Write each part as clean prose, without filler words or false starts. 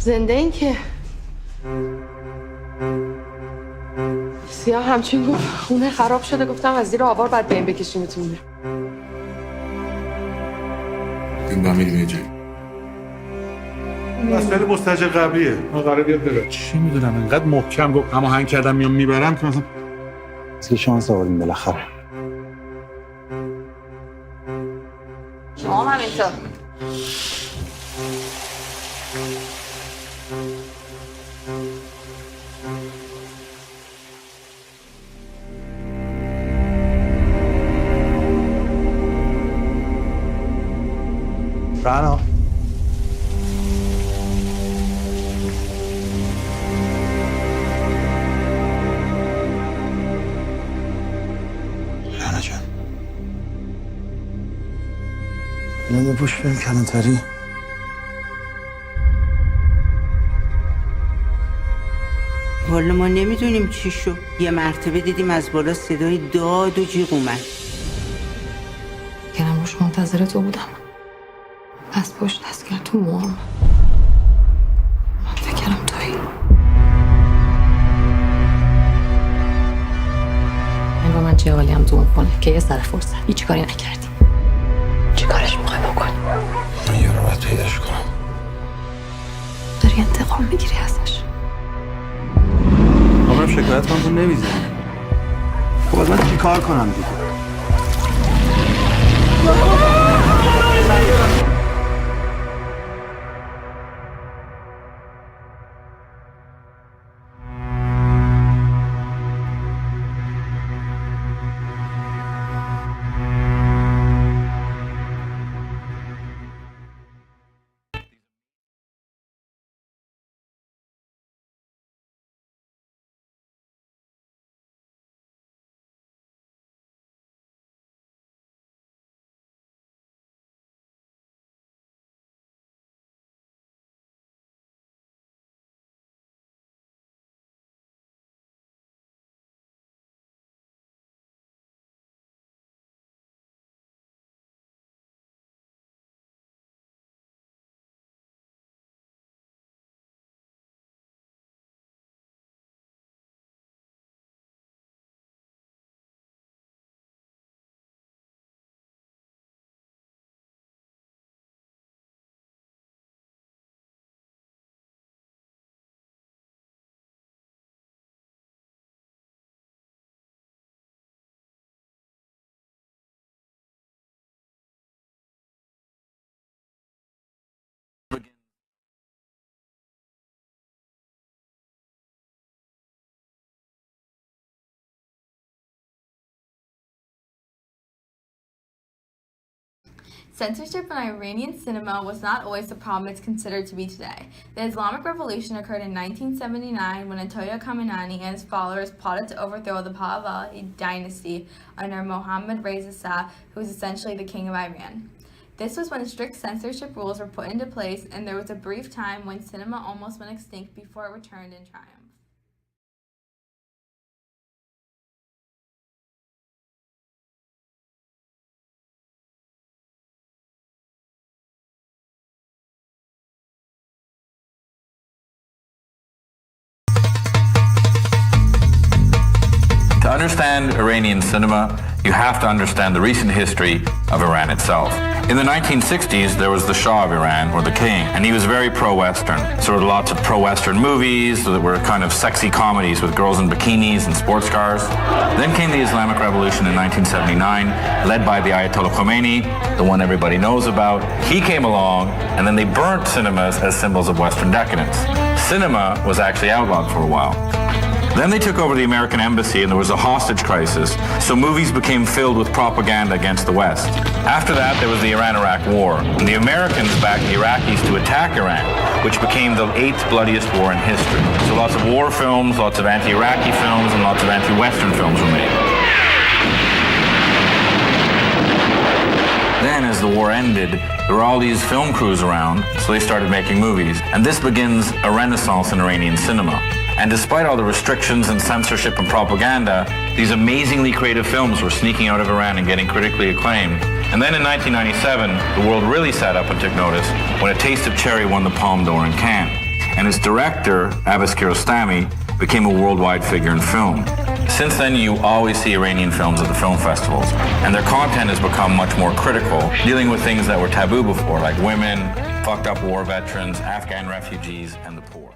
زنده این که سیاه همچین گفت خونه خراب شده. گفتم از زیر آوار باید به این بکشیمتون بیرون. این با میریم یه جایی مسئله مستاجر قبلیه. ما قرار بیاد بره. چی میدونم اینقدر محکم گفت اما هنگ کردم میام میبرم که مثلا سی شانس آوردیم بالاخره. شما هم همینطور. رانا رانا جان اینو بپوش بریم کلانتری. والا ما نمیدونیم چی شد. یه مرتبه دیدیم از بالا صدای داد و جیغ اومد. کنم روش منتظر تو بودم. از پشت دست کرد تو موام. من فکرم تویی. این با من چه حالی هم تو اون کنه که یه سر فرصت هیچ کاری نکردی. چی کارش میخوای بکنی؟ من یه رو باید پیداش کنم. داری انتقام میگیری ازش. آمرم شکایت کنم تو نمیزنی. خب از من چی کار کنم دیگه؟ Censorship in Iranian cinema was not always the problem it's considered to be today. The Islamic Revolution occurred in 1979 when Ayatollah Khamenei and his followers plotted to overthrow the Pahlavi dynasty under Mohammad Reza Shah, who was essentially the king of Iran. This was when strict censorship rules were put into place, and there was a brief time when cinema almost went extinct before it returned in triumph. To understand Iranian cinema, you have to understand the recent history of Iran itself. In the 1960s, there was the Shah of Iran, or the king, and he was very pro-Western. So there were lots of pro-Western movies that were kind of sexy comedies with girls in bikinis and sports cars. Then came the Islamic Revolution in 1979, led by the Ayatollah Khomeini, the one everybody knows about. He came along, and then they burnt cinemas as symbols of Western decadence. Cinema was actually outlawed for a while. Then they took over the American embassy and there was a hostage crisis, so movies became filled with propaganda against the West. After that, there was the Iran-Iraq War, and the Americans backed the Iraqis to attack Iran, which became the 8th bloodiest war in history. So lots of war films, lots of anti-Iraqi films, and lots of anti-Western films were made. Then, as the war ended, there were all these film crews around, so they started making movies. And this begins a renaissance in Iranian cinema. And despite all the restrictions and censorship and propaganda, these amazingly creative films were sneaking out of Iran and getting critically acclaimed. And then in 1997, the world really sat up and took notice when A Taste of Cherry won the Palme d'Or in Cannes. and its director, Abbas Kiarostami, became a worldwide figure in film. Since then, you always see Iranian films at the film festivals, and their content has become much more critical, dealing with things that were taboo before, like women, fucked up war veterans, Afghan refugees, and the poor.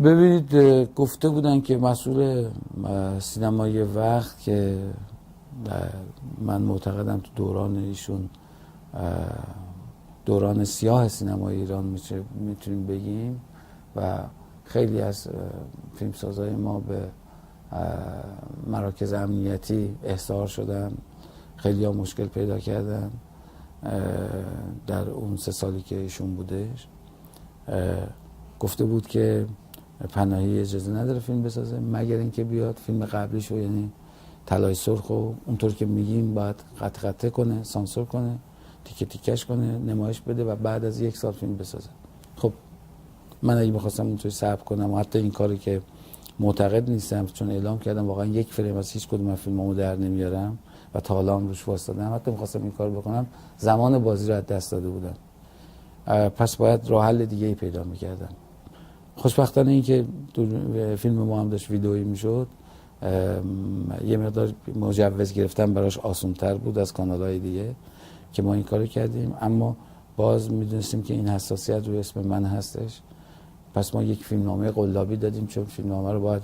ببینید گفته بودن که مسئول سینمای وقت که من معتقدم تو دوران ایشون دوران سیاه سینمای ایران میتونیم بگیم و خیلی از فیلمسازهای ما به مراکز امنیتی احضار شدن، خیلی ها مشکل پیدا کردن در اون 3 سالی که ایشون بودش. گفته بود که پناهی اجازه نداره فیلم بسازه مگر اینکه بیاد فیلم قبلیشو، یعنی طلای سرخو اونطور که میگیم باید قطع کنه، سانسور کنه، تیکه تیکش کنه، نمایش بده و بعد از 1 سال فیلم بسازه. خب من اگه بخواستم اونطوری صبر کنم و حتی این کاری که معتقد نیستم، چون اعلام کردم واقعا 1 فریم از هیچ کدوم از فیلمامو در نمیارم و تا حالا هم روش واسطادم، حتی می‌خواستم این کارو بکنم زمان بازی رو از دست داده بودم، پس باید راه حل دیگه ای پیدا می‌کردم. خوشبختانه این که فیلم ما هم داشت ویدئویی میشد، یه مقدار مجوز گرفتن براش آسان‌تر بود از کانال‌های دیگه که ما این کارو کردیم، اما باز میدونستیم که این حساسیت روی اسم من هستش، پس ما یک فیلمنامه قلابی دادیم، چون فیلمنامه رو باید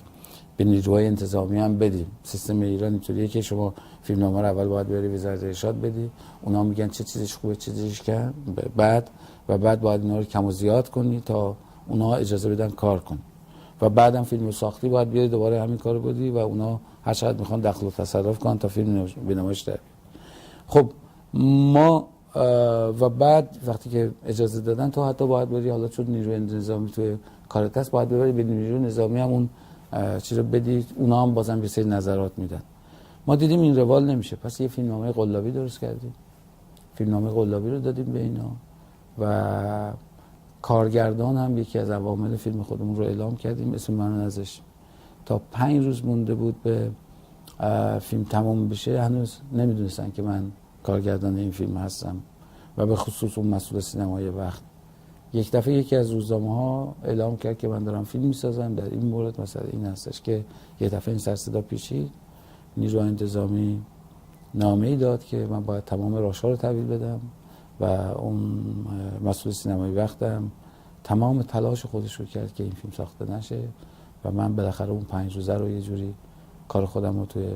به نیروهای انتظامی هم بدیم. سیستم ایران اینطوریه که شما فیلمنامه رو اول باید بری وزارت ارشاد بدی، اونا میگن چه چیزش خوبه چه چیزش کم، بعد باید اینا رو کم و زیاد کنی تا اونا اجازه بدن کار کن و بعدم فیلم رو ساختی باید بیاری دوباره همین کارو بدی و اونا هر چقدر میخوان دخل و تصرف کنن تا فیلم به نمایش در. خب ما و بعد وقتی که اجازه دادن تو حتی باید بری، حالا چون نیروی نظامی توی کارت هست، باید ببری به نیروی نظامی هم اون چیزو بدی، اونا هم بازم یه سری نظرات میدن. ما دیدیم این روال نمیشه، پس یه فیلمنامه قلابی درست کردیم، فیلمنامه قلابی رو دادیم به اینا و کارگردان هم یکی از عوامل فیلم خودمون رو اعلام کردیم، اسم منو نذاشتیم. تا 5 روز مونده بود به فیلم تمام بشه هنوز نمیدونستن که من کارگردان این فیلم هستم و به خصوص اون مسئول سینمای وقت. یک دفعه یکی از روزنامه‌ها اعلام کرد که من دارم فیلم میسازم، در این مورد مثلا این هستش که یه دفعه این سر صدا پیچید، نیروی انتظامی نامه‌ای داد که من باید تمام راش‌ها رو تحویل بدم و اون مسئول سینمای وقتم تمام تلاش خودش رو کرد که این فیلم ساخته نشه و من بالاخره اون 5 روزه رو یه جوری کار خودم رو توی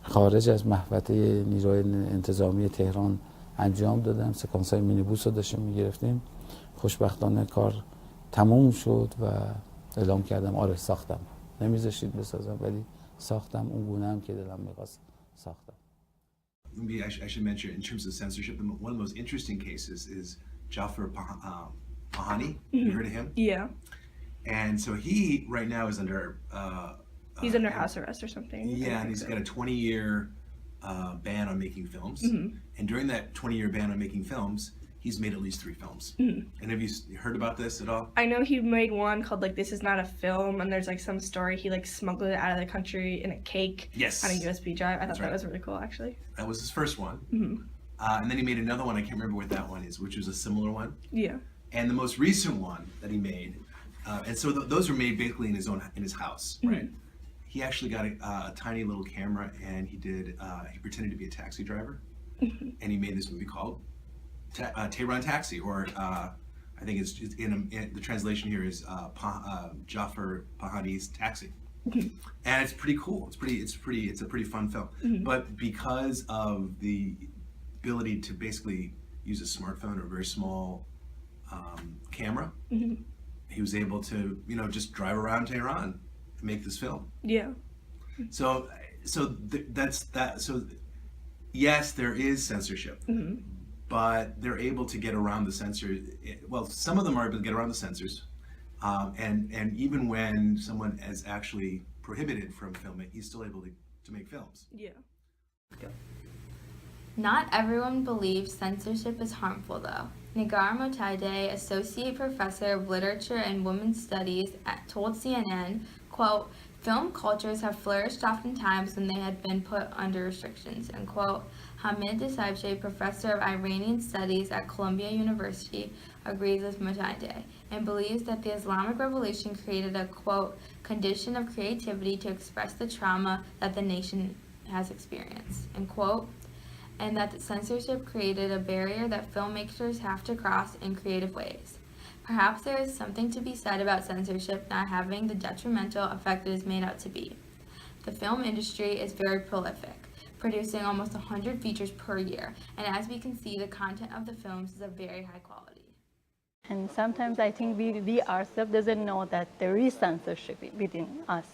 خارج از محوطه نیروی انتظامی تهران انجام دادم. سکانس‌های مینیبوس رو داشتیم میگرفتیم، خوشبختانه کار تموم شد و اعلام کردم آره ساختم، نمیذاشتید بسازم ولی ساختم اون گونه هم که دلم می‌خواست ساختم. Maybe I should mention in terms of censorship, one of the most interesting cases is Jafar Pahani. You heard of him? Yeah. And so he right now is under he's under house arrest or something. Yeah, and he's got a 20-year ban on making films. And during that 20-year ban on making films, he's made at least 3 films. And have you heard about this at all? I know he made one called like This Is Not a Film, and there's like some story he like smuggled it out of the country in a cake. Yes. On a USB drive. I thought That's that was really cool actually. That was his first one. And then he made another one, I can't remember what that one is, which was a similar one. Yeah. And the most recent one that he made, and so those were made basically in his house, right? He actually got a tiny little camera and he pretended to be a taxi driver, and he made this movie called Tehran Taxi, or I think it's in the translation here is Jafar Pahani's Taxi, and it's pretty cool. It's a pretty fun film. But because of the ability to basically use a smartphone or a very small camera, he was able to just drive around Tehran and make this film. Yeah. So that's that. So yes, there is censorship. But they're able to get around the censors. Well, some of them are able to get around the censors, And even when someone is actually prohibited from filming, he's still able to make films. Yeah. Not everyone believes censorship is harmful, though. Nigar Motaide, Associate Professor of Literature and Women's Studies, told CNN, quote, "Film cultures have flourished oftentimes when they had been put under restrictions," and quote, Hamid Desaibche, Professor of Iranian Studies at Columbia University, agrees with Motaide and believes that the Islamic Revolution created a, quote, "condition of creativity to express the trauma that the nation has experienced," and quote, and that the censorship created a barrier that filmmakers have to cross in creative ways. Perhaps there is something to be said about censorship not having the detrimental effect it is made out to be. The film industry is very prolific, producing almost 100 features per year, and as we can see, the content of the films is of very high quality. And sometimes I think we ourselves doesn't know that there is censorship within us.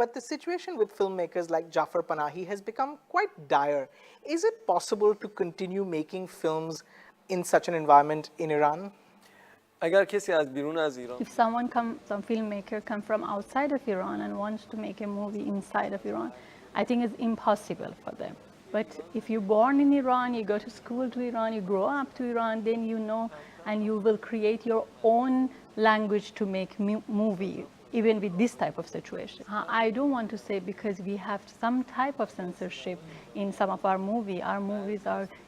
But the situation with filmmakers like Jafar Panahi has become quite dire. Is it possible to continue making films in such an environment in Iran? If some filmmaker come from outside of Iran and wants to make a movie inside of Iran, I think it's impossible for them. But if you're born in Iran, you go to school to Iran, you grow up to Iran, then you know, and you will create your own language to make movie, even with this type of situation. I don't want to say because we have some type of censorship in some of our movies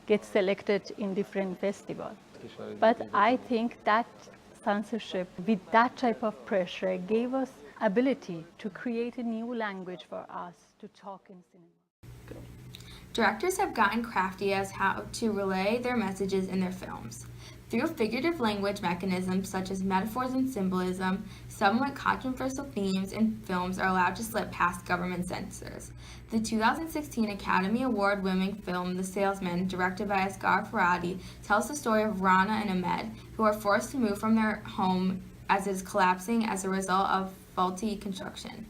get selected in different festivals. But I think that censorship with that type of pressure gave us ability to create a new language for us to talk in cinema. Directors have gotten crafty as how to relay their messages in their films. Through figurative language mechanisms such as metaphors and symbolism, somewhat controversial themes in films are allowed to slip past government censors. The 2016 Academy Award-winning film The Salesman, directed by Asghar Farhadi, tells the story of Rana and Ahmed, who are forced to move from their home as it is collapsing as a result of faulty construction.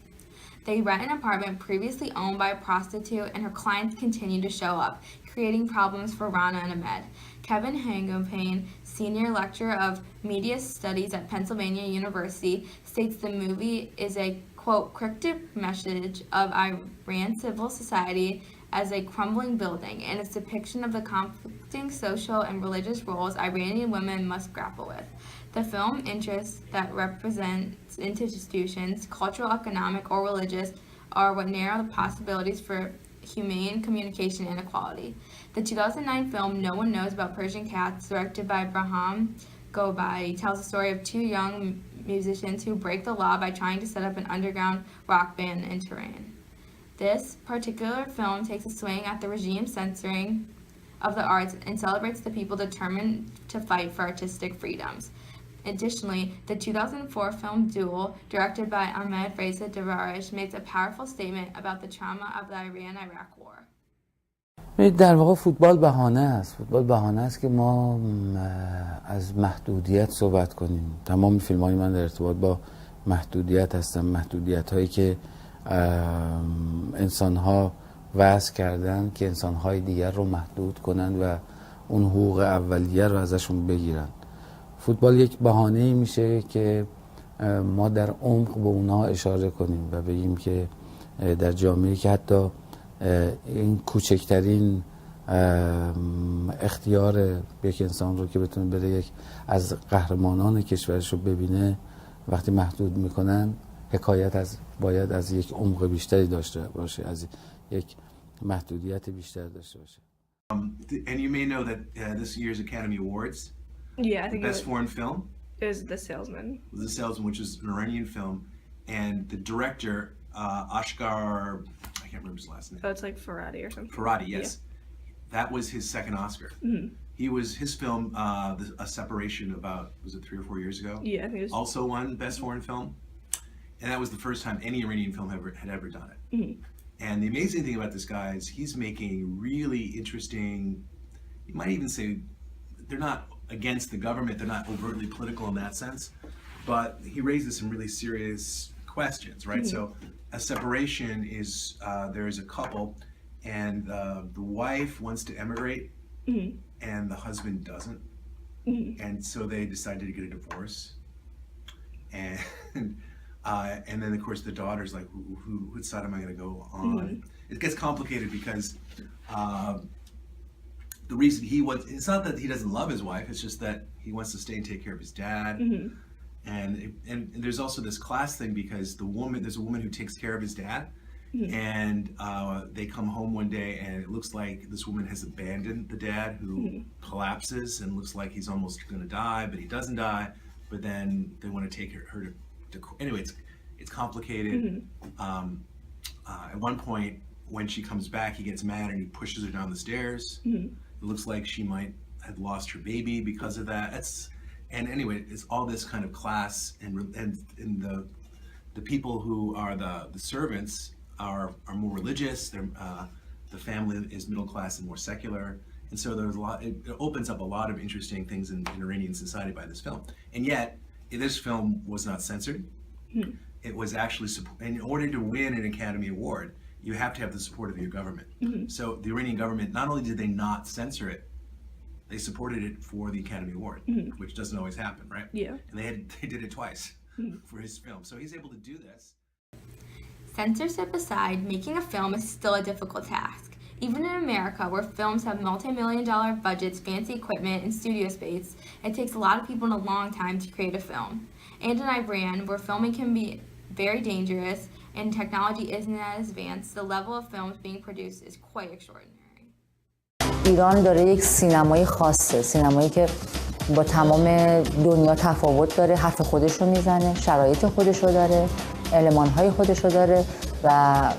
They rent an apartment previously owned by a prostitute, and her clients continue to show up, creating problems for Rana and Ahmed. Kevin Hangopane, senior lecturer of media studies at Pennsylvania University, states the movie is a, quote, cryptic message of Iran civil society as a crumbling building, and its depiction of the conflicting social and religious roles Iranian women must grapple with. The film interests that represents institutions, cultural, economic, or religious, are what narrow the possibilities for humane communication and equality. The 2009 film No One Knows About Persian Cats, directed by Bahram Gobadi, tells the story of two young musicians who break the law by trying to set up an underground rock band in Tehran. This particular film takes a swing at the regime's censoring of the arts and celebrates the people determined to fight for artistic freedoms. Additionally, the 2004 film Duel, directed by Ahmed Reza Devarish, makes a powerful statement about the trauma of the Iran-Iraq War. در واقع فوتبال بهانه است. فوتبال بهانه است که ما از محدودیت صحبت کنیم. تمام فیلم‌های من در ارتباط با محدودیت هستن. محدودیت‌هایی که انسان‌ها وضع کردن که انسان‌های دیگر رو محدود کنن و اون حقوق اولیه رو ازشون بگیرن. فوتبال یک بهانه‌ای میشه که ما در عمق به اونها اشاره کنیم و بگیم که در جامعه‌ای که حتی این کوچکترین اختیار یک انسان رو که بتونه بره یک از قهرمانان کشورش رو ببینه وقتی محدود میکنن حکایت باید از یک عمق بیشتری داشته باشه، از یک محدودیت بیشتر داشته باشه. And you may know that this year's Academy Awards, yeah, I think Best Foreign Film, is The Salesman. The Salesman, which is an Iranian film, and the director Asghar, I can't remember his last name. Oh, it's like Farhadi or something. Farhadi, yes. Yeah. That was his second Oscar. Mm-hmm. His film, A Separation, about, was it 3 or 4 years ago? Yeah, I think it was. Also won Best Foreign Film. And that was the first time any Iranian film had ever done it. Mm-hmm. And the amazing thing about this guy is he's making really interesting, you might even say, they're not against the government, they're not overtly political in that sense, but he raises some really serious questions, right? Mm-hmm. So A Separation is, there is a couple, and the wife wants to emigrate, mm-hmm. and the husband doesn't, mm-hmm. and so they decided to get a divorce. and and then of course the daughter's like, which side am I going to go on? It gets complicated because the reason it's not that he doesn't love his wife, it's just that he wants to stay and take care of his dad. And there's also this class thing because there's a woman who takes care of his dad, and they come home one day and it looks like this woman has abandoned the dad, who collapses and looks like he's almost going to die, but he doesn't die. But then they want to take her to anyway. It's complicated. At one point, when she comes back, he gets mad and he pushes her down the stairs. It looks like she might have lost her baby because of that. And anyway, it's all this kind of class, and the people who are the servants are more religious. The family is middle class and more secular, and so there's a lot. It opens up a lot of interesting things in Iranian society by this film. And yet, this film was not censored. It was actually, in order to win an Academy Award, you have to have the support of your government. So the Iranian government, not only did they not censor it, they supported it for the Academy Award, which doesn't always happen, right? Yeah. And they did it twice for his film. So he's able to do this. Censorship aside, making a film is still a difficult task. Even in America, where films have multi-million-dollar budgets, fancy equipment, and studio space, it takes a lot of people and a long time to create a film. And in Iran, where filming can be very dangerous and technology isn't as advanced, the level of films being produced is quite extraordinary. ایران داره یک سینمای خاصه، سینمایی که با تمام دنیا تفاوت داره، حرف خودش رو میزنه، شرایط خودش رو داره، المان‌های خودش رو داره و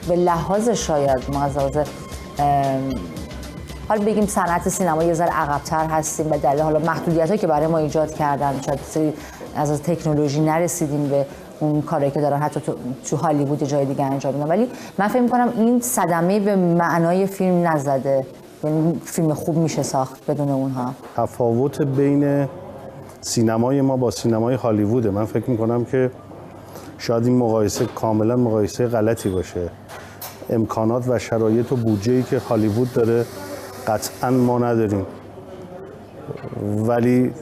به لحاظ شاید ما از لحاظ حالا بگیم صنعت سینما یه ذره عقب‌تر هستیم به دلیل حالا محدودیتایی که برای ما ایجاد کردن، شاید سری از تکنولوژی نرسیدیم به اون کاری که دارن حتی تو هالیوود جای دیگه انجام میدن، ولی من فکر می‌کنم این صدمه به معنای فیلم نزده. یعنی فیلم خوب میشه ساخت بدون اونها. تفاوت بین سینمای ما با سینمای هالیووده. من فکر می‌کنم که شاید این مقایسه کاملا مقایسه غلطی باشه. امکانات و شرایط و بودجه‌ای که هالیوود داره قطعاً ما نداریم، ولی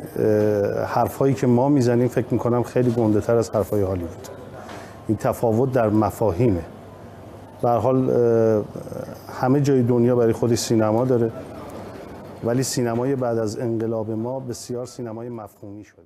حرفایی که ما میزنیم فکر میکنم خیلی گنده‌تر از حرفای هالیوود. این تفاوت در مفاهیمه. به هر حال همه جای دنیا برای خودش سینما داره، ولی سینمای بعد از انقلاب ما بسیار سینمای مفهومی شده.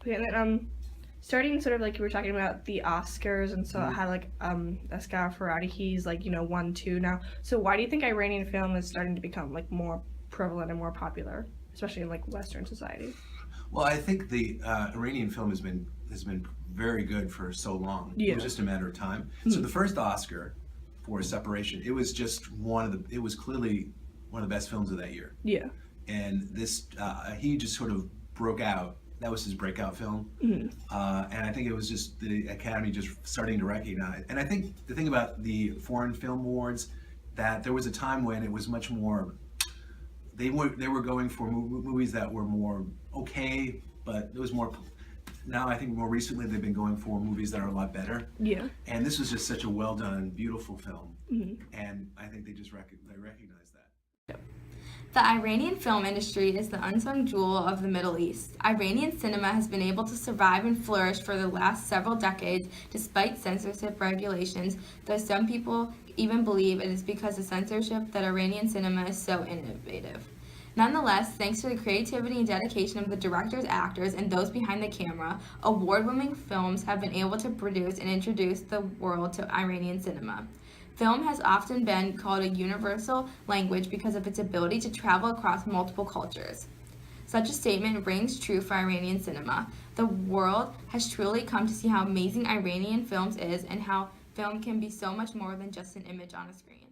Okay, and then starting sort of like you were talking about the Oscars, and so how like Asghar Farhadi, he's like, you know, 1-2 now. So why do you think Iranian film is starting to become like more prevalent and more popular, especially in like Western society? Well, I think the Iranian film has been very good for so long. Yeah. It was just a matter of time. So the first Oscar for Separation, it was just it was clearly one of the best films of that year. Yeah. And this, he just sort of broke out. That was his breakout film. And I think it was just the Academy just starting to recognize. And I think the thing about the Foreign Film Awards, that there was a time when it was much more, they were going for movies that were more okay, but there was more. Now I think more recently they've been going for movies that are a lot better. Yeah. And this was just such a well done, beautiful film. And I think they just recognize that. The Iranian film industry is the unsung jewel of the Middle East. Iranian cinema has been able to survive and flourish for the last several decades despite censorship regulations, though some people even believe it is because of censorship that Iranian cinema is so innovative. Nonetheless, thanks to the creativity and dedication of the directors, actors, and those behind the camera, award-winning films have been able to produce and introduce the world to Iranian cinema. Film has often been called a universal language because of its ability to travel across multiple cultures. Such a statement rings true for Iranian cinema. The world has truly come to see how amazing Iranian films is and how film can be so much more than just an image on a screen.